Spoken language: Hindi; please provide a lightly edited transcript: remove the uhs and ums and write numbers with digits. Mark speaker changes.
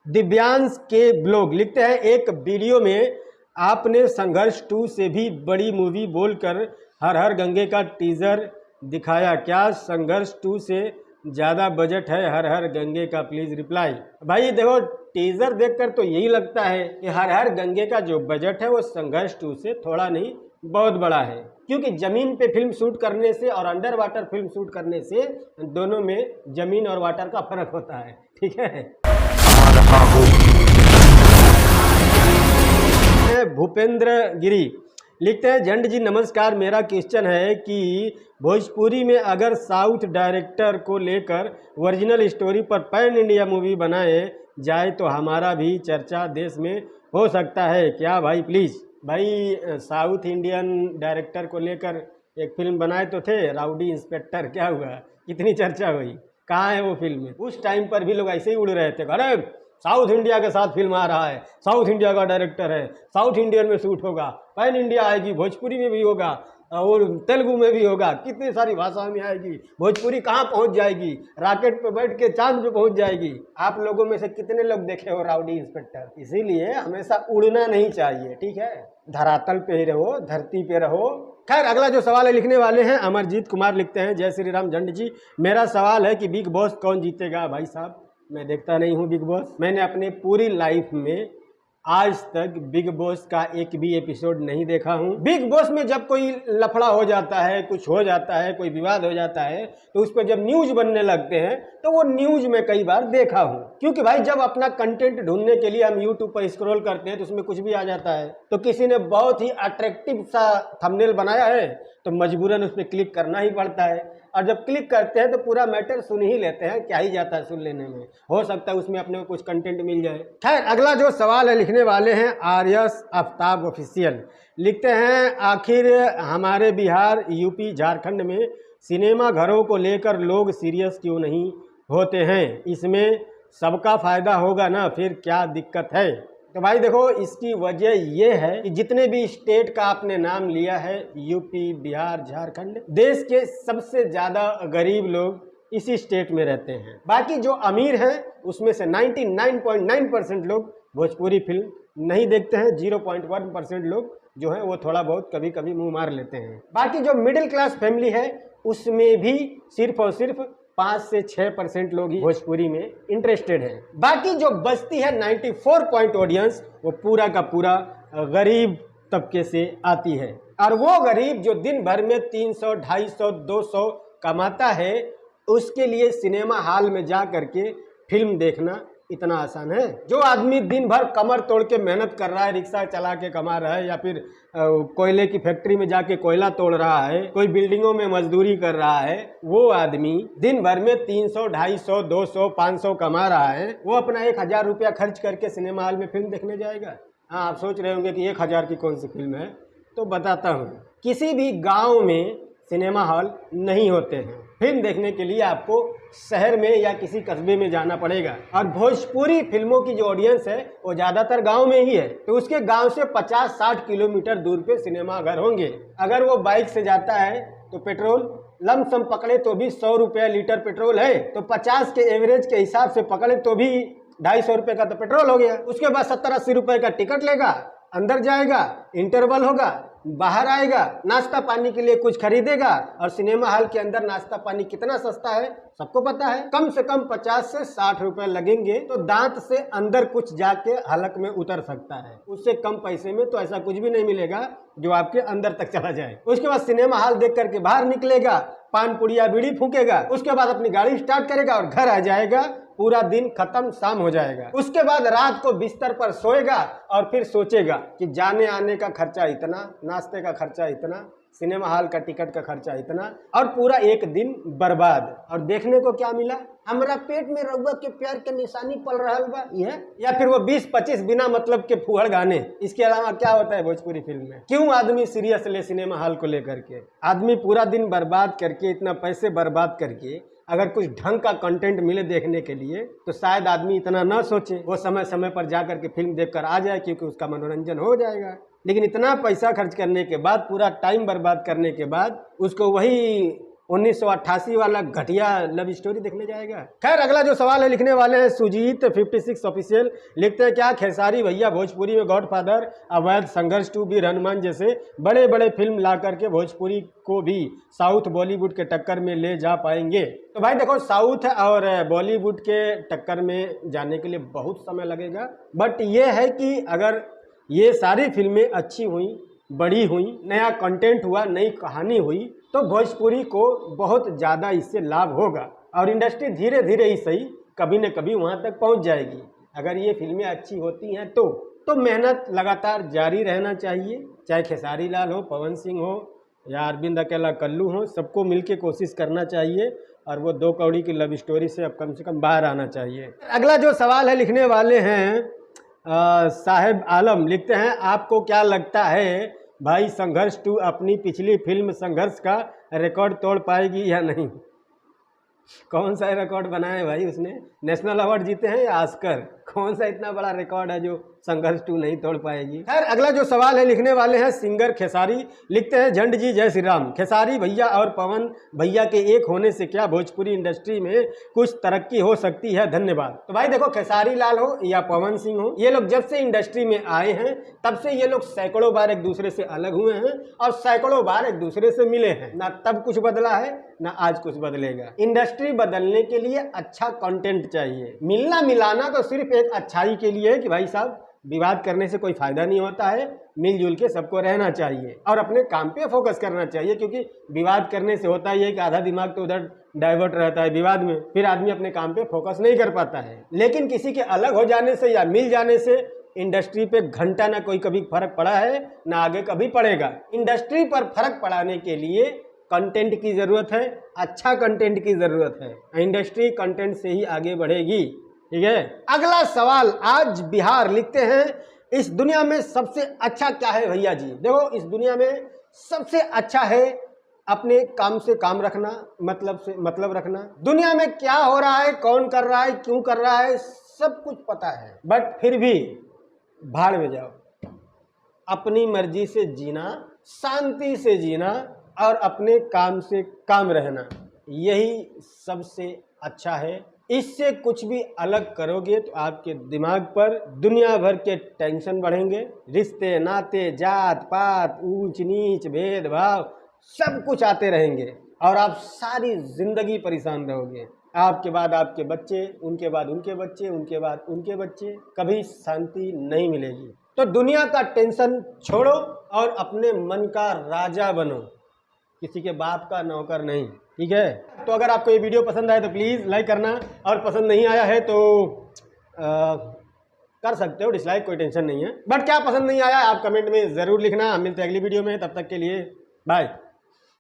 Speaker 1: दिव्यांश के ब्लॉग लिखते हैं, एक वीडियो में आपने संघर्ष 2 से भी बड़ी मूवी बोलकर हर हर गंगे का टीजर दिखाया, क्या संघर्ष 2 से ज़्यादा बजट है हर हर गंगे का? Please reply. भाई देखो, टीजर देखकर तो यही लगता है कि हर हर गंगे का जो बजट है वो संघर्ष 2 से थोड़ा नहीं बहुत बड़ा है, क्योंकि जमीन पे फिल्म शूट करने से और अंडर वाटर फिल्म शूट करने से दोनों में जमीन और वाटर का फर्क होता है, ठीक है। भूपेंद्र गिरी लिखते हैं, झंड जी नमस्कार, मेरा क्वेश्चन है कि भोजपुरी में अगर साउथ डायरेक्टर को लेकर ओरिजिनल स्टोरी पर पैन इंडिया मूवी बनाए जाए तो हमारा भी चर्चा देश में हो सकता है क्या? भाई प्लीज़। भाई साउथ इंडियन डायरेक्टर को लेकर एक फिल्म बनाए तो थे, राउडी इंस्पेक्टर, क्या हुआ? कितनी चर्चा हुई, कहाँ है वो फिल्म? उस टाइम पर भी लोग ऐसे ही उड़ रहे थे, अरे साउथ इंडिया के साथ फिल्म आ रहा है, साउथ इंडिया का डायरेक्टर है, साउथ इंडियन में शूट होगा, पैन इंडिया आएगी, भोजपुरी में भी होगा और तेलुगु में भी होगा, कितनी सारी भाषा में आएगी, भोजपुरी कहाँ पहुँच जाएगी, रॉकेट पे बैठ के चांद पे पहुँच जाएगी। आप लोगों में से कितने लोग देखे हो राउडी इंस्पेक्टर? इसीलिए हमेशा उड़ना नहीं चाहिए, ठीक है, धरातल पे ही रहो, धरती पे रहो। खैर, अगला जो सवाल है लिखने वाले हैं अमरजीत कुमार, लिखते हैं, जय श्री राम झंड जी, मेरा सवाल है कि बिग बॉस कौन जीतेगा? भाई साहब, मैं देखता नहीं हूँ बिग बॉस, मैंने अपने पूरी लाइफ में आज तक बिग बॉस का एक भी एपिसोड नहीं देखा हूँ। बिग बॉस में जब कोई लफड़ा हो जाता है, कुछ हो जाता है, कोई विवाद हो जाता है, तो उस पर जब न्यूज बनने लगते हैं तो वो न्यूज में कई बार देखा हूँ, क्योंकि भाई जब अपना कंटेंट ढूंढने के लिए हम यूट्यूब पर स्क्रॉल करते हैं तो उसमें कुछ भी आ जाता है, तो किसी ने बहुत ही अट्रैक्टिव सा थंबनेल बनाया है तो मजबूरन उस पर क्लिक करना ही पड़ता है, और जब क्लिक करते हैं तो पूरा मैटर सुन ही लेते हैं, क्या ही जाता है सुन लेने में, हो सकता है उसमें अपने को कुछ कंटेंट मिल जाए। खैर, अगला जो सवाल है लिखने वाले हैं आर्यस आफ्ताब ऑफिशियल, लिखते हैं, आखिर हमारे बिहार, यूपी, झारखंड में सिनेमा घरों को लेकर लोग सीरियस क्यों नहीं होते हैं? इसमें सबका फायदा होगा ना, फिर क्या दिक्कत है? तो भाई देखो, इसकी वजह यह है कि जितने भी स्टेट का आपने नाम लिया है, यूपी, बिहार, झारखंड, देश के सबसे ज़्यादा गरीब लोग इसी स्टेट में रहते हैं। बाकी जो अमीर हैं उसमें से 99.9% लोग भोजपुरी फिल्म नहीं देखते हैं, 0.1% लोग जो है वो थोड़ा बहुत कभी कभी मुंह मार लेते हैं। बाकी जो मिडिल क्लास फैमिली है उसमें भी सिर्फ और सिर्फ 5 से 6% लोग ही भोजपुरी में इंटरेस्टेड हैं। बाकी जो बचती है 94 ऑडियंस, वो पूरा का पूरा गरीब तबके से आती है, और वो गरीब जो दिन भर में 300, 250, 200 कमाता है, उसके लिए सिनेमा हॉल में जा करके फिल्म देखना इतना आसान है? जो आदमी दिन भर कमर तोड़ के मेहनत कर रहा है, रिक्शा चला के कमा रहा है, या फिर कोयले की फैक्ट्री में जाके कोयला तोड़ रहा है, कोई बिल्डिंगों में मजदूरी कर रहा है, वो आदमी दिन भर में 300, 250, 200, 500 कमा रहा है, वो अपना 1000 रुपया खर्च करके सिनेमा हॉल में फिल्म देखने जाएगा? हाँ, आप सोच रहे होंगे कि 1000 की कौन सी फिल्म है, तो बताता हूँ। किसी भी गाँव में सिनेमा हॉल नहीं होते हैं, फिल्म देखने के लिए आपको शहर में या किसी कस्बे में जाना पड़ेगा, और भोजपुरी फिल्मों की जो ऑडियंस है वो ज़्यादातर गांव में ही है, तो उसके गांव से 50-60 किलोमीटर दूर पे सिनेमा घर होंगे। अगर वो बाइक से जाता है तो पेट्रोल लमसम पकड़े तो भी 100 रुपया लीटर पेट्रोल है, तो 50 के एवरेज के हिसाब से पकड़े तो भी 250 रुपये का तो पेट्रोल हो गया। उसके बाद 70-80 रुपये का टिकट लेगा, अंदर जाएगा, इंटरवल होगा, बाहर आएगा, नाश्ता पानी के लिए कुछ खरीदेगा, और सिनेमा हॉल के अंदर नाश्ता पानी कितना सस्ता है सबको पता है, कम से कम 50 से 60 रुपए लगेंगे तो दांत से अंदर कुछ जाके हलक में उतर सकता है। उससे कम पैसे में तो ऐसा कुछ भी नहीं मिलेगा जो आपके अंदर तक चला जाए। उसके बाद सिनेमा हॉल देख करके बाहर निकलेगा, पान पुड़िया बीड़ी फूकेगा, उसके बाद अपनी गाड़ी स्टार्ट करेगा और घर आ जाएगा, पूरा दिन खत्म, शाम हो जाएगा। उसके बाद रात को बिस्तर पर सोएगा और फिर सोचेगा कि जाने आने का खर्चा इतना, नाश्ते का खर्चा इतना, सिनेमा हॉल का टिकट का खर्चा इतना, और पूरा एक दिन बर्बाद। और देखने को क्या मिला? हमरा पेट में रउआ के प्यार के निशानी पड़ रहा बा यह, या फिर वो 20-25 बिना मतलब के फुहड़ गाने। इसके अलावा क्या होता है भोजपुरी फिल्म में? क्यों आदमी सीरियस ले सिनेमा हॉल को लेकर के? आदमी पूरा दिन बर्बाद करके, इतना पैसे बर्बाद करके अगर कुछ ढंग का कंटेंट मिले देखने के लिए तो शायद आदमी इतना ना सोचे, वो समय समय पर जाकर के फिल्म देखकर आ जाए, क्योंकि उसका मनोरंजन हो जाएगा। लेकिन इतना पैसा खर्च करने के बाद, पूरा टाइम बर्बाद करने के बाद, उसको वही 1988 वाला घटिया लव स्टोरी देखने जाएगा। खैर अगला जो सवाल है लिखने वाले हैं सुजीत 56 ऑफिशियल, लिखते हैं क्या खेसारी भैया भोजपुरी में गॉडफादर, अवैध संघर्ष 2, वीर हनुमान जैसे बड़े बड़े फिल्म ला करके भोजपुरी को भी साउथ बॉलीवुड के टक्कर में ले जा पाएंगे? तो भाई देखो, साउथ और बॉलीवुड के टक्कर में जाने के लिए बहुत समय लगेगा, बट ये है कि अगर ये सारी फिल्में अच्छी हुई, बड़ी हुई, नया कंटेंट हुआ, नई कहानी हुई, तो भोजपुरी को बहुत ज़्यादा इससे लाभ होगा और इंडस्ट्री धीरे धीरे ही सही कभी न कभी वहाँ तक पहुँच जाएगी। अगर ये फिल्में अच्छी होती हैं तो मेहनत लगातार जारी रहना चाहिए, चाहे खेसारी लाल हो, पवन सिंह हो या अरविंद अकेला कल्लू हो, सबको मिलके कोशिश करना चाहिए और वो 2 कौड़ी की लव स्टोरी से अब कम से कम बाहर आना चाहिए। अगला जो सवाल है लिखने वाले हैं साहेब आलम, लिखते हैं आपको क्या लगता है भाई संघर्ष 2 अपनी पिछली फिल्म संघर्ष का रिकॉर्ड तोड़ पाएगी या नहीं? कौन सा रिकॉर्ड बनाया है भाई उसने? नेशनल अवार्ड जीते हैं या ऑस्कर? कौन सा इतना बड़ा रिकॉर्ड है जो संघर्ष 2 नहीं तोड़ पाएगी? खैर अगला जो सवाल है लिखने वाले हैं सिंगर खेसारी, लिखते हैं झंड जी जय श्री राम, खेसारी भैया और पवन भैया के एक होने से क्या भोजपुरी इंडस्ट्री में कुछ तरक्की हो सकती है? धन्यवाद। तो भाई देखो, खेसारी लाल हो या पवन सिंह हो, ये लोग जब से इंडस्ट्री में आए हैं तब से ये लोग सैकड़ों बार एक दूसरे से अलग हुए हैं और सैकड़ों बार एक दूसरे से मिले हैं। ना तब कुछ बदला है ना आज कुछ बदलेगा। इंडस्ट्री बदलने के लिए अच्छा कंटेंट चाहिए। मिलना मिलाना तो सिर्फ एक अच्छाई के लिए है कि भाई साहब विवाद करने से कोई फायदा नहीं होता है, मिलजुल के सबको रहना चाहिए और अपने काम पे फोकस करना चाहिए, क्योंकि विवाद करने से होता ही है कि आधा दिमाग तो उधर डाइवर्ट रहता है विवाद में, फिर आदमी अपने काम पे फोकस नहीं कर पाता है। लेकिन किसी के अलग हो जाने से या मिल जाने से इंडस्ट्री पे घंटा ना कोई कभी फर्क पड़ा है ना आगे कभी पड़ेगा। इंडस्ट्री पर फर्क पड़ाने के लिए कंटेंट की ज़रूरत है, अच्छा कंटेंट की ज़रूरत है। इंडस्ट्री कंटेंट से ही आगे बढ़ेगी। ठीक है, अगला सवाल आज बिहार, लिखते हैं इस दुनिया में सबसे अच्छा क्या है भैया जी? देखो, इस दुनिया में सबसे अच्छा है अपने काम से काम रखना, मतलब से मतलब रखना। दुनिया में क्या हो रहा है, कौन कर रहा है, क्यों कर रहा है, सब कुछ पता है, बट फिर भी भाड़ में जाओ। अपनी मर्जी से जीना, शांति से जीना और अपने काम से काम रहना, यही सबसे अच्छा है। इससे कुछ भी अलग करोगे तो आपके दिमाग पर दुनिया भर के टेंशन बढ़ेंगे, रिश्ते नाते, जात पात, ऊंच नीच, भेदभाव, सब कुछ आते रहेंगे और आप सारी जिंदगी परेशान रहोगे। आपके बाद आपके बच्चे, उनके बाद उनके बच्चे, उनके बाद उनके बच्चे, कभी शांति नहीं मिलेगी। तो दुनिया का टेंशन छोड़ो और अपने मन का राजा बनो, किसी के बाप का नौकर नहीं। ठीक है, तो अगर आपको ये वीडियो पसंद आए तो प्लीज़ लाइक करना और पसंद नहीं आया है तो कर सकते हो डिसलाइक, कोई टेंशन नहीं है। बट क्या पसंद नहीं आया आप कमेंट में ज़रूर लिखना। हम मिलते हैं अगली वीडियो में, तब तक के लिए बाय।